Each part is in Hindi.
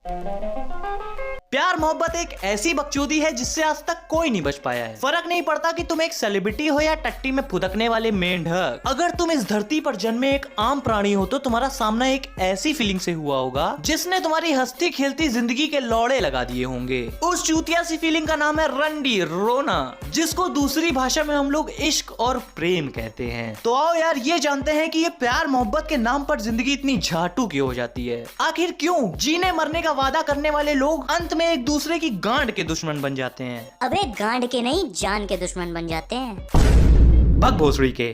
प्यार मोहब्बत एक ऐसी बकचोदी है जिससे आज तक कोई नहीं बच पाया है। फर्क नहीं पड़ता कि तुम एक सेलिब्रिटी हो या टट्टी में फुदकने वाले मेंढक। अगर तुम इस धरती पर जन्मे एक आम प्राणी हो तो तुम्हारा सामना एक ऐसी फीलिंग से हुआ होगा जिसने तुम्हारी हंसती खेलती जिंदगी के लौड़े लगा दिए होंगे। उस चूतिया सी फीलिंग का नाम है रंडी रोना, जिसको दूसरी भाषा में हम लोग इश्क और प्रेम कहते हैं। तो आओ यार ये जानते हैं कि ये प्यार मोहब्बत के नाम पर जिंदगी इतनी झाटू क्यों हो जाती है। आखिर क्यों जीने मरने का वादा करने वाले लोग अंत में एक दूसरे की गांड के दुश्मन बन जाते हैं। अबे गांड के नहीं, जान के दुश्मन बन जाते हैं। भग भोसड़ी के।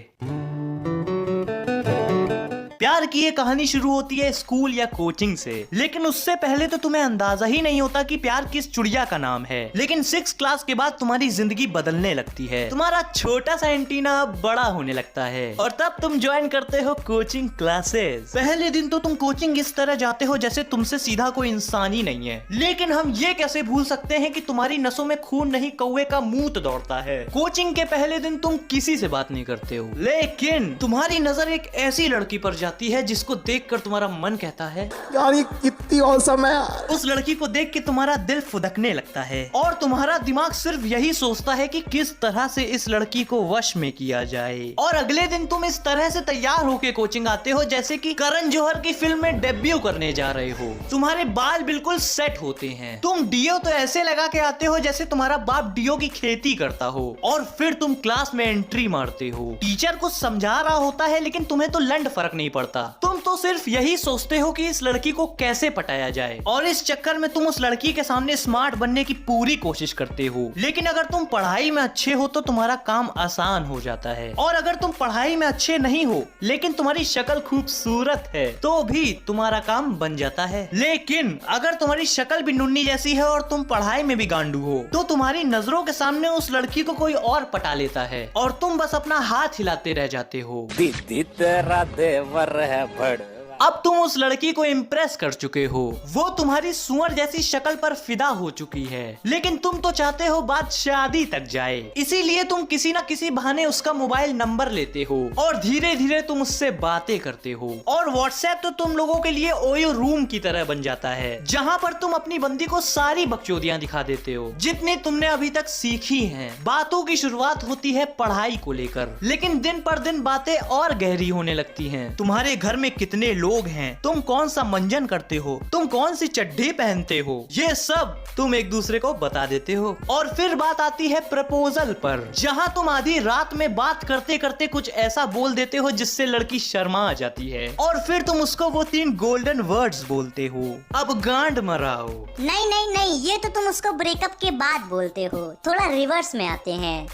प्यार की ये कहानी शुरू होती है स्कूल या कोचिंग से, लेकिन उससे पहले तो तुम्हें अंदाजा ही नहीं होता कि प्यार किस चिड़िया का नाम है। लेकिन 6 क्लास के बाद तुम्हारी जिंदगी बदलने लगती है। तुम्हारा छोटा सा एंटीना बड़ा होने लगता है और तब तुम ज्वाइन करते हो कोचिंग क्लासेस। पहले दिन तो तुम कोचिंग इस तरह जाते हो जैसे तुमसे सीधा कोई इंसान ही नहीं है। लेकिन हम ये कैसे भूल सकते हैं कि तुम्हारी नसों में खून नहीं कौवे का मूत दौड़ता है। कोचिंग के पहले दिन तुम किसी से बात नहीं करते हो, लेकिन तुम्हारी नजर एक ऐसी लड़की पर जाती है जिसको देखकर तुम्हारा मन कहता है यार ये कितनी औसम है यार। उस लड़की को देख के तुम्हारा दिल फुदकने लगता है और तुम्हारा दिमाग सिर्फ यही सोचता है कि किस तरह से इस लड़की को वश में किया जाए। और अगले दिन तुम इस तरह से तैयार होके कोचिंग आते हो जैसे कि करण जौहर की फिल्म में डेब्यू करने जा रहे हो। तुम्हारे बाल बिल्कुल सेट होते हैं। तुम डीओ तो ऐसे लगा के आते हो जैसे तुम्हारा बाप डीओ की खेती करता हो। और फिर तुम क्लास में एंट्री मारते हो। टीचर कुछ समझा रहा होता है लेकिन तुम्हें तो लंड फर्क नहीं पड़ता। तुम तो सिर्फ यही सोचते हो कि इस लड़की को कैसे पटाया जाए और इस चक्कर में तुम उस लड़की के सामने स्मार्ट बनने की पूरी कोशिश करते हो। लेकिन अगर तुम पढ़ाई में अच्छे हो तो तुम्हारा काम आसान हो जाता है, और अगर तुम पढ़ाई में अच्छे नहीं हो लेकिन तुम्हारी शक्ल खूबसूरत है तो भी तुम्हारा काम बन जाता है। लेकिन अगर तुम्हारी शक्ल भी नुन्नी जैसी है और तुम पढ़ाई में भी गांडू हो तो तुम्हारी नजरों के सामने उस लड़की को कोई और पटा लेता है और तुम बस अपना हाथ हिलाते रह जाते हो। दीदी तेरा देवर है बड़। अब तुम उस लड़की को इम्प्रेस कर चुके हो, वो तुम्हारी सुअर जैसी शक्ल पर फिदा हो चुकी है, लेकिन तुम तो चाहते हो बात शादी तक जाए। इसीलिए तुम किसी न किसी बहाने उसका मोबाइल नंबर लेते हो और धीरे धीरे तुम उससे बातें करते हो। और व्हाट्सएप तो तुम लोगों के लिए ओयो रूम की तरह बन जाता है, जहाँ पर तुम अपनी बंदी को सारी बकचोदियाँ दिखा देते हो जितनी तुमने अभी तक सीखी हैं। बातों की शुरुआत होती है पढ़ाई को लेकर, लेकिन दिन पर दिन बातें और गहरी होने लगती हैं। तुम्हारे घर में कितने लोग हैं, तुम कौन सा मंजन करते हो, तुम कौन सी चड्डी पहनते हो, ये सब तुम एक दूसरे को बता देते हो। और फिर बात आती है प्रपोजल पर, जहां तुम आधी रात में बात करते करते कुछ ऐसा बोल देते हो जिससे लड़की शर्मा आ जाती है और फिर तुम उसको वो 3 गोल्डन वर्ड्स बोलते हो, अब गांड मराओ। नहीं नहीं नहीं, ये तो तुम उसको ब्रेकअप के बाद बोलते हो। थोड़ा रिवर्स में आते हैं।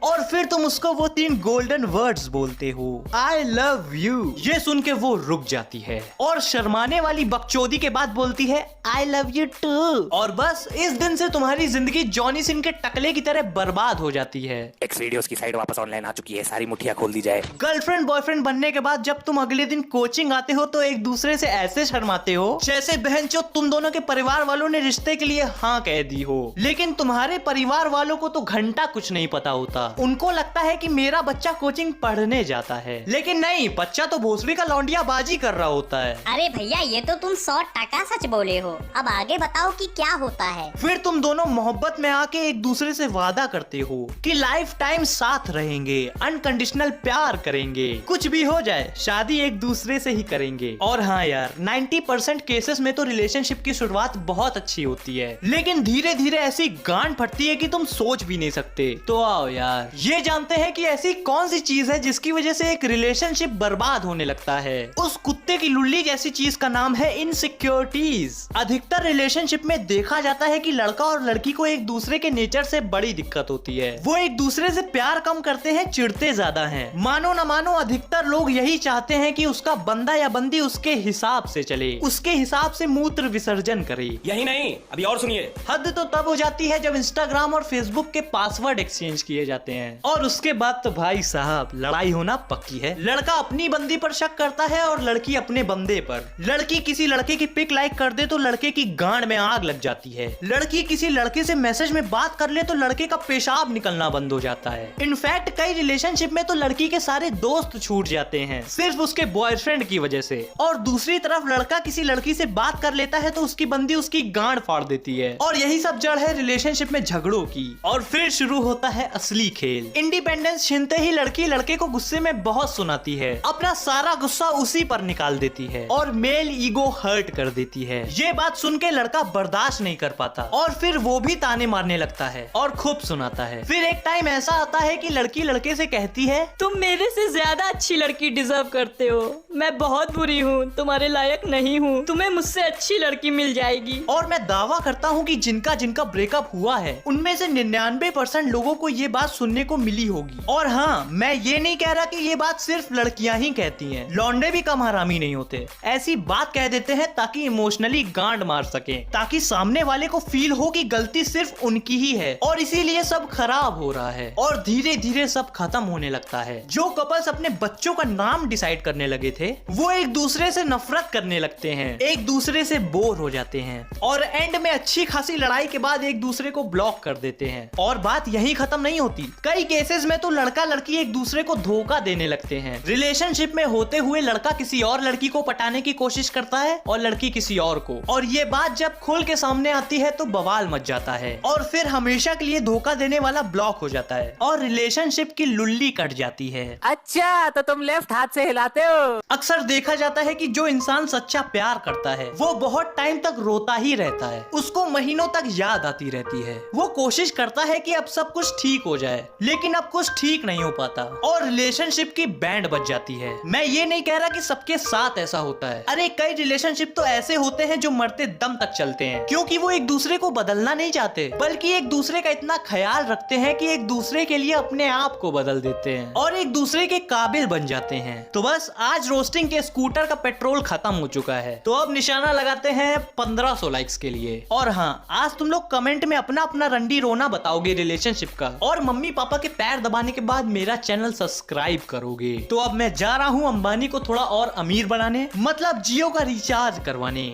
और फिर तुम उसको वो 3 गोल्डन वर्ड्स बोलते हो, आई लव यू। ये सुन के वो रुक जाती है और शर्माने वाली बकचोदी के बाद बोलती है आई लव यू टू। और बस इस दिन से तुम्हारी जिंदगी जॉनी सिंह के टकले की तरह बर्बाद हो जाती है। एक्स वीडियोस की साइट वापस ऑनलाइन आ चुकी है, सारी मुठिया खोल दी जाए। गर्लफ्रेंड बॉयफ्रेंड बनने के बाद जब तुम अगले दिन कोचिंग आते हो तो एक दूसरे से ऐसे शर्माते हो जैसे बहनचोद तुम दोनों के परिवार वालों ने रिश्ते के लिए हाँ कह दी हो। लेकिन तुम्हारे परिवार वालों को तो घंटा कुछ नहीं पता होता। उनको लगता है कि मेरा बच्चा कोचिंग पढ़ने जाता है, लेकिन नहीं, बच्चा तो भोसड़ी का लौंडिया बाजी कर रहा होता है। अरे भैया ये तो तुम 100% सच बोले हो। अब आगे बताओ कि क्या होता है। फिर तुम दोनों मोहब्बत में आके एक दूसरे से वादा करते हो कि लाइफ टाइम साथ रहेंगे, अनकंडीशनल प्यार करेंगे, कुछ भी हो जाए शादी एक दूसरे से ही करेंगे। और हाँ यार, 90% केसेस में तो रिलेशनशिप की शुरुआत बहुत अच्छी होती है, लेकिन धीरे धीरे ऐसी गांड फटती है कि तुम सोच भी नहीं सकते। तो आओ यार ये जानते हैं कि ऐसी कौन सी चीज है जिसकी वजह से एक रिलेशनशिप बर्बाद होने लगता है। उस कुत्ते की लुल्ली जैसी चीज का नाम है इनसिक्योरिटीज। अधिकतर रिलेशनशिप में देखा जाता है कि लड़का और लड़की को एक दूसरे के नेचर से बड़ी दिक्कत होती है। वो एक दूसरे से प्यार कम करते हैं, चिढ़ते ज्यादा हैं। मानो न मानो अधिकतर लोग यही चाहते हैं कि उसका बंदा या बंदी उसके हिसाब से चले, उसके हिसाब से मूत्र विसर्जन करे। यही नहीं, अभी और सुनिए। हद तो तब हो जाती है जब इंस्टाग्राम और फेसबुक के पासवर्ड एक्सचेंज किए जाते जाते हैं। और उसके बाद तो भाई साहब लड़ाई होना पक्की है। लड़का अपनी बंदी पर शक करता है और लड़की अपने बंदे पर। लड़की किसी लड़के की पिक लाइक कर दे तो लड़के की गांड में आग लग जाती है। लड़की किसी लड़के से मैसेज में बात कर ले तो लड़के का पेशाब निकलना बंद हो जाता है। इनफैक्ट कई रिलेशनशिप में तो लड़की के सारे दोस्त छूट जाते हैं सिर्फ उसके बॉयफ्रेंड की वजह से। और दूसरी तरफ लड़का किसी लड़की से बात कर लेता है तो उसकी बंदी उसकी गांड फाड़ देती है। और यही सब जड़ है रिलेशनशिप में झगड़ों की। और फिर शुरू होता है असली खेल। इंडिपेंडेंस छीनते ही लड़की लड़के को गुस्से में बहुत सुनाती है, अपना सारा गुस्सा उसी पर निकाल देती है और मेल ईगो हर्ट कर देती है। ये बात सुन के लड़का बर्दाश्त नहीं कर पाता और फिर वो भी ताने मारने लगता है और खूब सुनाता है। फिर एक टाइम ऐसा आता है कि लड़की लड़के से कहती है, तुम मेरे से ज्यादा अच्छी लड़की डिजर्व करते हो। मैं बहुत बुरी हूँ, तुम्हारे लायक नहीं हूँ। तुम्हें मुझसे अच्छी लड़की मिल जाएगी। और मैं दावा करता हूँ कि जिनका जिनका ब्रेकअप हुआ है उनमें से 99% लोगों को ये बात सुनने को मिली होगी। और हाँ, मैं ये नहीं कह रहा कि ये बात सिर्फ लड़कियां ही कहती हैं। लौंडे भी कम हरामी नहीं होते। ऐसी बात कह देते हैं ताकि इमोशनली गांड मार सके, ताकि सामने वाले को फील हो कि गलती सिर्फ उनकी ही है और इसीलिए सब खराब हो रहा है। और धीरे धीरे सब खत्म होने लगता है। जो कपल्स अपने बच्चों का नाम डिसाइड करने लगे थे वो एक दूसरे से नफरत करने लगते हैं, एक दूसरे से बोर हो जाते हैं और एंड में अच्छी खासी लड़ाई के बाद एक दूसरे को ब्लॉक कर देते हैं। और बात यहीं खत्म नहीं होती। कई केसेस में तो लड़का लड़की एक दूसरे को धोखा देने लगते हैं। रिलेशनशिप में होते हुए लड़का किसी और लड़की को पटाने की कोशिश करता है और लड़की किसी और को। और ये बात जब खोल के सामने आती है तो बवाल मच जाता है और फिर हमेशा के लिए धोखा देने वाला ब्लॉक हो जाता है और रिलेशनशिप की लुल्ली कट जाती है। अच्छा, तो तुम लेफ्ट हाथ से हिलाते हो। अक्सर देखा जाता है कि जो इंसान सच्चा प्यार करता है वो बहुत टाइम तक रोता ही रहता है। उसको महीनों तक याद आती रहती है। वो कोशिश करता है कि अब सब कुछ ठीक हो जाए, लेकिन अब कुछ ठीक नहीं हो पाता और रिलेशनशिप की बैंड बज जाती है। मैं ये नहीं कह रहा कि सबके साथ ऐसा होता है। अरे कई रिलेशनशिप तो ऐसे होते हैं जो मरते दम तक चलते हैं, क्योंकि वो एक दूसरे को बदलना नहीं चाहते बल्कि एक दूसरे का इतना ख्याल रखते हैं कि एक दूसरे के लिए अपने आप को बदल देते हैं और एक दूसरे के काबिल बन जाते हैं। तो बस आज रोस्टिंग के स्कूटर का पेट्रोल खत्म हो चुका है, तो अब निशाना लगाते हैं 1500 लाइक्स के लिए। और हाँ, आज तुम लोग कमेंट में अपना अपना रंडी रोना बताओगे रिलेशनशिप का और मम्मी पापा के पैर दबाने के बाद मेरा चैनल सब्सक्राइब करोगे। तो अब मैं जा रहा हूँ अंबानी को थोड़ा और अमीर बनाने, मतलब जियो का रिचार्ज करवाने।